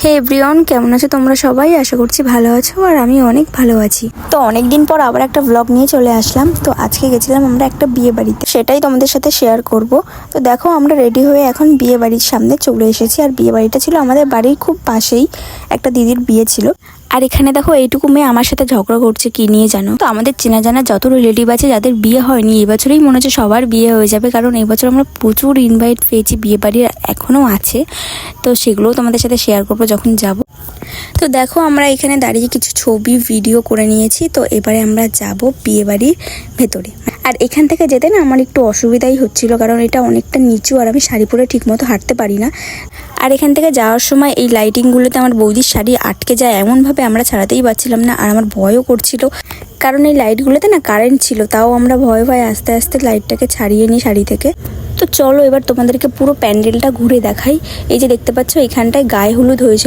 হে everyone, কেমন আছো তোমরা সবাই? আশা করছি ভালো আছো আর আমি অনেক ভালো আছি। তো অনেক দিন পর আবার একটা ব্লগ নিয়ে চলে আসলাম। তো আজকে গেছিলাম আমরা একটা বিয়ে বাড়িতে, সেটাই তোমাদের সাথে শেয়ার করব। তো দেখো আমরা রেডি হয়ে এখন বিয়ে বাড়ির সামনে চলে এসেছি। আর বিয়ে বাড়িটা ছিল আমাদের বাড়ির খুব পাশেই, একটা দিদির বিয়ে ছিল। আর এখানে দেখো এইটুকু মেয়ে আমার সাথে ঝগড়া করছে কি নিয়ে জানো তো। আমাদের চেনা জানা যত রিলেটিভ আছে যাদের বিয়ে হয়নি, এবছরেই মনে হচ্ছে সবার বিয়ে হয়ে যাবে, কারণ এবছর আমরা প্রচুর ইনভাইট পেয়েছি। বিয়ে বাড়ির এখনও আছে, তো সেগুলোও তোমাদের সাথে শেয়ার করবো যখন যাব। তো দেখো আমরা এখানে দাঁড়িয়ে কিছু ছবি ভিডিও করে নিয়েছি। তো এবারে আমরা যাব বিয়ে বাড়ির ভেতরে। আর এখান থেকে যেতে না আমার একটু অসুবিধাই হচ্ছিল, কারণ এটা অনেকটা নিচু আর আমি শাড়ি পরে ঠিক মতো হাঁটতে পারি না। আর এখান থেকে যাওয়ার সময় এই লাইটিংগুলোতে আমার বৌদির শাড়ি আটকে যায় এমনভাবে আমরা ছাড়াতেই পারছিলাম না। আর আমার ভয়ও করছিল, কারণ এই লাইটগুলোতে না কারেন্ট ছিল। তাও আমরা ভয়ে ভয়ে আস্তে আস্তে লাইটটাকে ছাড়িয়ে নিই শাড়ি থেকে। তো চলো এবার তোমাদেরকে পুরো প্যান্ডেলটা ঘুরে দেখাই। এই যে দেখতে পাচ্ছ এখানটায় গায়ে হলুদ হয়েছিল।